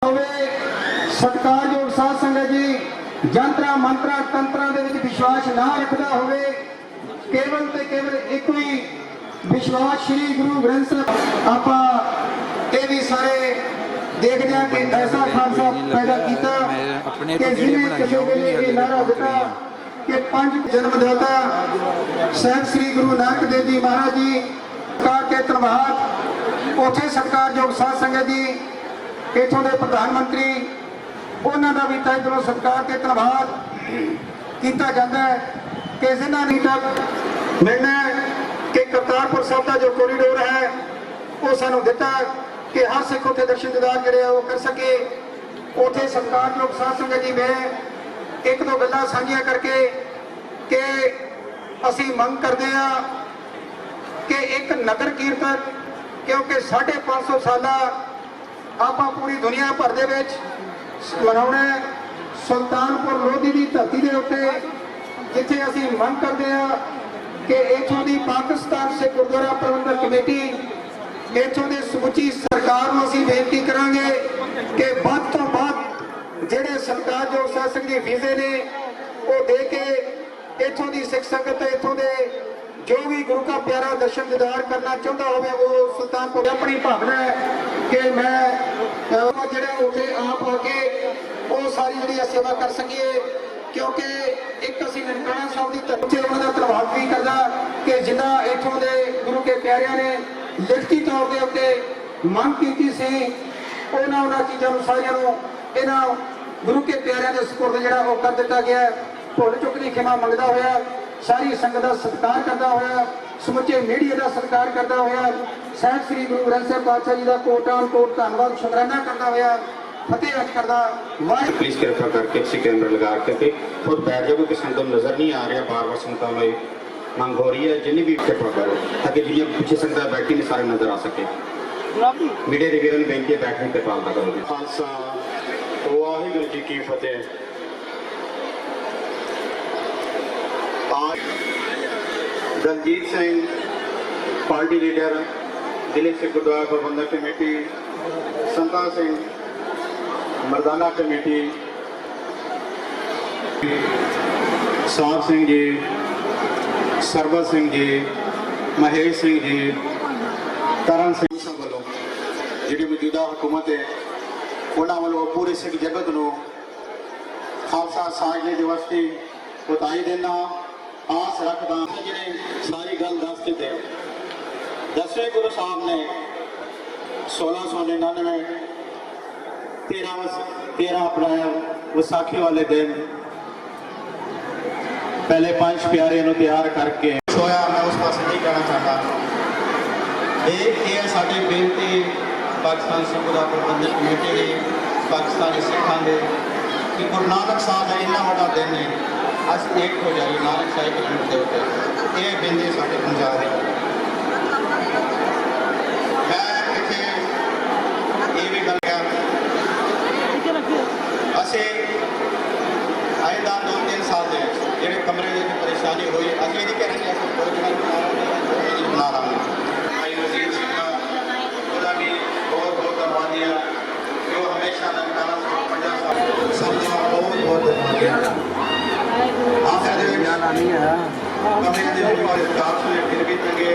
सत्कारयोग साध संगत जी जंतरा मंत्रा तंत्रा दे विच विश्वास ना रखता होवे, केवल ते केवल एक ही विश्वास श्री गुरु ग्रंथ साहब आपां ये भी सारे देखते हैं कि ऐसा खालसा पैदा किया कि जिन्हें किसी वेले ये नारा दिता कि पंज जन्मदाता साहब श्री गुरु नानक देव जी महाराज जी सरकार के धन्यवाद। उथे सत्कारयोग साध संगत जी इथों के प्रधानमंत्री उन्होंने भी तय दिलों सरकार के धन्यवाद किया जाता है कि जिन्होंने नहीं तक मिलना कि करतारपुर साहब का जो कॉरीडोर है वो सानू दिता कि हर सिख उसे दर्शन दीदार जड़े वो कर सके। उथे सरकार लोग साध संगत जी मैं एक दो गल्लां साझियां करके कि असी मंग करते हैं कि एक नगर कीर्तन क्योंकि 550 साल आप पूरी दुनिया भर दे विच मनाउणा सुल्तानपुर लोधी की धरती के उत्ते जिथे असी मंग करते हैं कि इथों की पाकिस्तान से गुरुद्वारा प्रबंधक कमेटी इथों की समुची सरकार को असी बेनती करांगे कि वध तो वध जिहड़े सत्कारयोग साध संगत जी वीजे ने वो दे के इथों की सिख संगत इथों के जो भी गुरु का प्यारा दर्शन दीदार करना चाहता हो वो सुल्तानपुर अपनी भावना है कि मैं जिहड़े उठे आप आके वो सारी जी सेवा कर सकिए क्योंकि एक असी ननकाना साहब की धरती उन्होंने धन्यवाद भी करदा कि जिन्ना इथों के गुरु के प्यारिया ने लिखती तौर के उत्ते मंग की सी उन्होंने चीज़ों सारिया इन्हां गुरु के प्यारिया के सपुर्द जिहड़ा वो कर दिता गया। भुल चुक की खिमा मंगदा होया सारी संगत का सत्कार करता हुआ समुचे मीडिया का सत्कार करता हुआ साहब श्री गुरु ग्रंथ साहब पातशाह जी का कोटान कोट धन्यवाद शुकराना करता हुआ फतेह अज करता। प्लीज कृपा करके किसी कैमरा लगा करके खुद बैठ जाओ क्योंकि संगत नजर नहीं आ रहा बार बार संगत में मांग हो रही है जिन्हें भी कृपा करो ताकि जिन्हें पीछे संगत बैठी नहीं सारे नजर आ सके। मीडिया के वीरों ने बेनती है बैठने की कृपा करो। खालसा वाहिगुरू जी की फतेह। दलजीत सिंह पार्टी लीडर दिल्ली सिख गुरुद्वारा प्रबंधक कमेटी, संता सिंह मर्दाना कमेटी, साहब सिंह जी, सरबत सिंह जी, महेश सिंह जी, तरन सिंह वालों जी मौजूदा हुकूमत है उन्होंने वालों पूरे सिख जगत को खालसा साजने दिवस की बधाई देना आस रखदा जिन्हें सारी गल दस दिते। 10वें गुरु साहब ने 1699 13 अप्रैल विसाखी वाले दिन पहले 5 प्यारे नूं तैयार करके सोया। मैं उस पास नहीं कहना चाहता ये साडी बेनती पाकिस्तान सिख गुरुद्वारा प्रबंधक कमेटी ने पाकिस्तानी सिखां दे कि गुरु नानक साहब का इन्ना बड़ा दिन है अस एक हो जाइए नानक साहिब के रूप के उत्ते ये बेनती साडे पंजाब है। मैं इत्थे ये भी गल कहा असे आए दा 2-3 साल दे जिहड़े कमरे की परेशानी हुई असीं नहीं कह रहे कि कोई बना रहा भाई वजीर सिंह भी बहुत बहुत धन्यवाद दिया जो हमेशा ननकाना पंजाब सबका बहुत बहुत धन्यवाद। कमरे फिर भी तंगे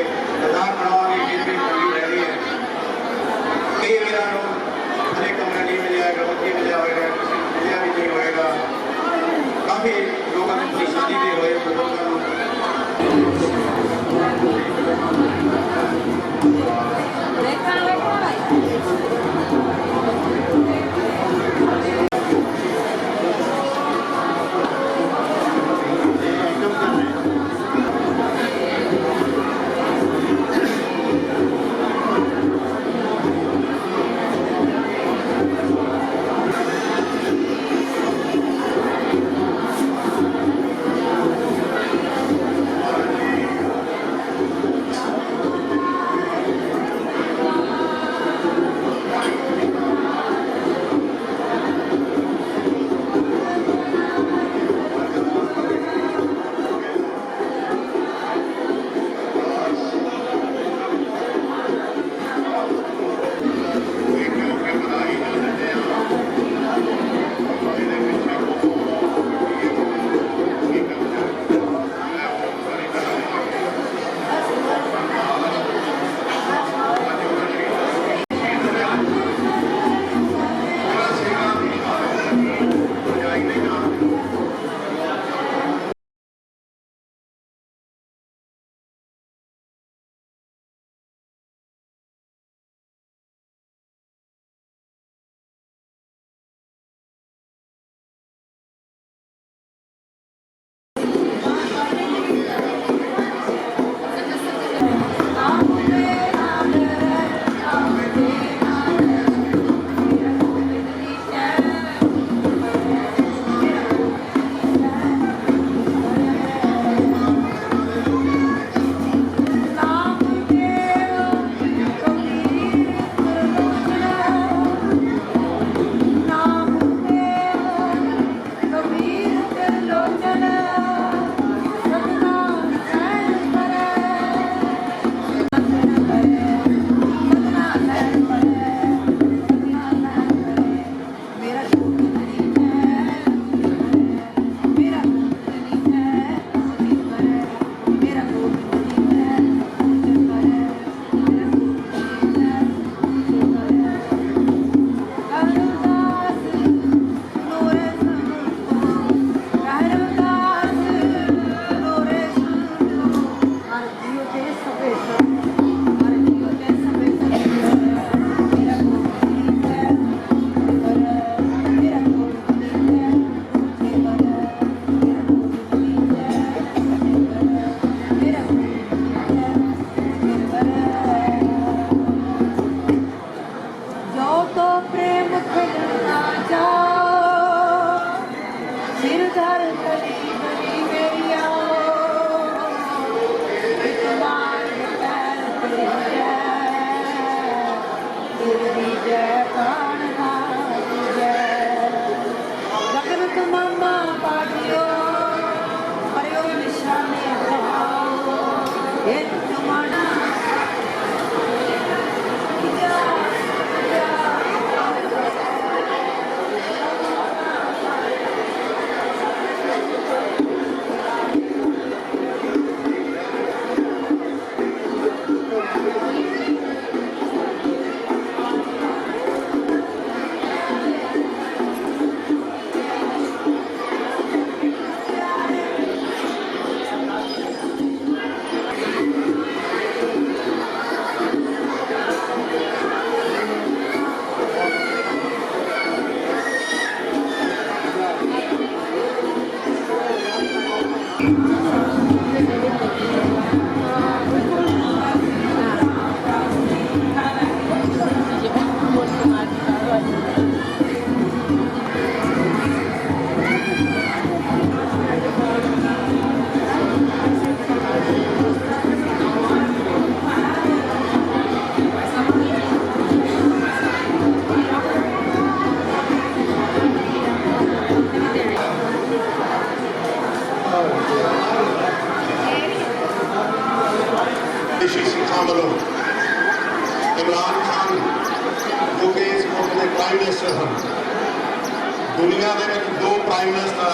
ਦੁਨੀਆ ਦੇ ਵਿੱਚ ਦੋ ਪ੍ਰਾਈਮ ਮਿਨਿਸਟਰ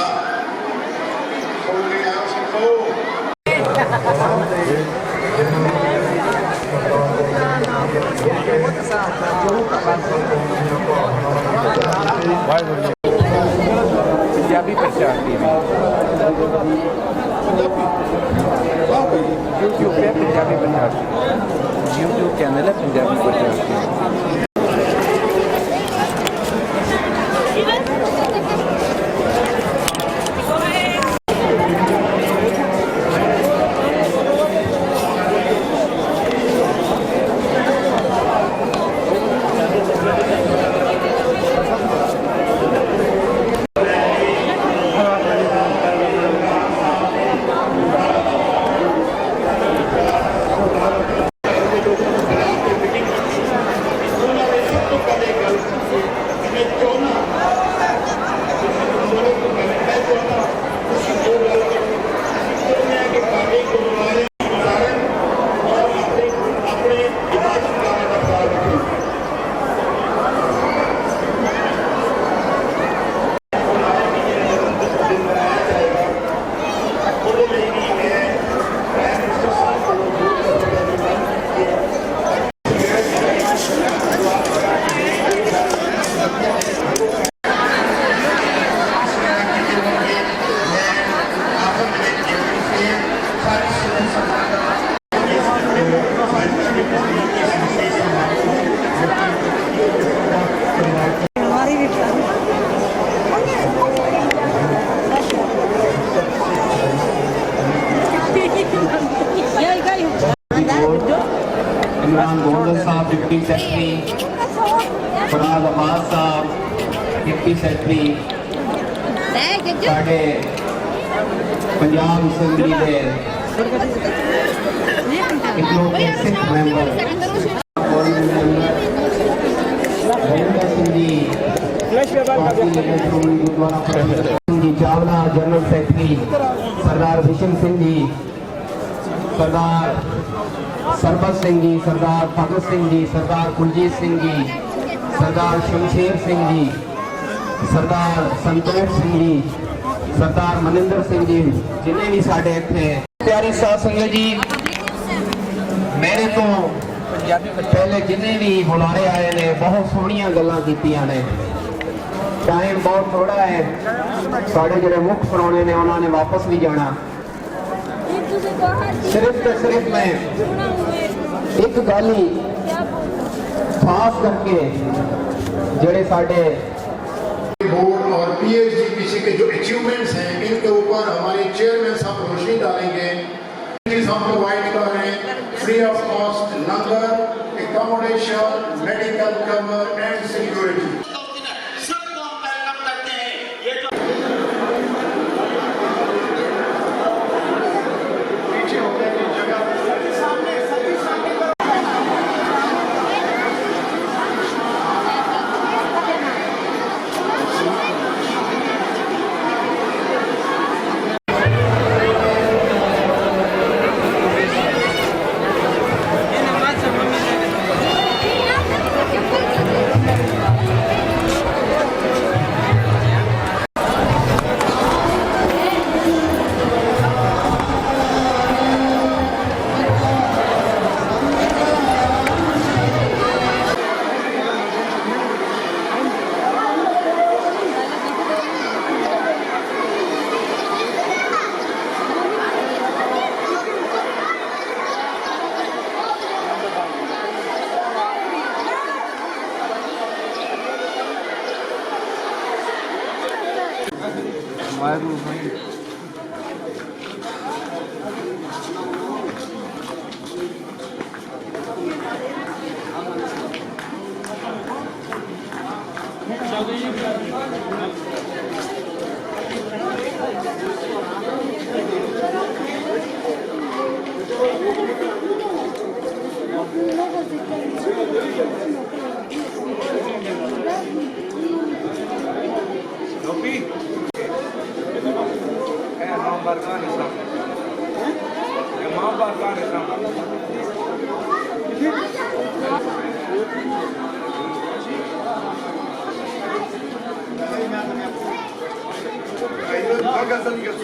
ਹੋ ਗਿਆ ਸਿੱਖੋ। पंजाबी प्रचार टीवी यूट्यूब पे पंजाबी प्रचार टीवी यूट्यूब चैनल है पंजाबी प्रचार टीवी। इमरान गोंदल साहब डिप्टी सेक्रेटरी, फराज अब्बास साहब डिप्टी सेक्रेटरी, साढ़े पंजाब असम्बली के इकलौते सिख मैंबर हरिंदर सिंह जी, गुरुद्वारा प्रबंधक जी चावला, जनरल सेक्रेटरी सरदार भीषम सिंह जी, सरदार सरबत सिंह जी, सरदार भगत सिंह जी, सरदार कुलजीत सिंह जी, सरदार शमशेर सिंह जी, सरदार संतोष सिंह जी, सरदार मनिंदर सिंह जी, जिन्हें भी साढ़े इतने प्यारी साध संगत जी, मेरे तो पहले जिन्हें भी बुलारे आए ने बहुत सोहनिया गल्लां कीतियां ने। टाइम बहुत थोड़ा है, साढ़े ਜਿਹੜੇ मुख परौने ने उन्होंने वापस भी जाना। सिर्फ तो सिर्फ मैं एक गल ही खास करके जड़े साढ़े बोर्ड और पीएचडीपीसी के जो अचीवमेंट्स हैं इनके ऊपर हमारे चेयरमैन साहब रोशनी डालेंगे। हम प्रोवाइड कर रहे हैं free of cost langar, accommodation, medical cover and security. Terima kasih. Yes,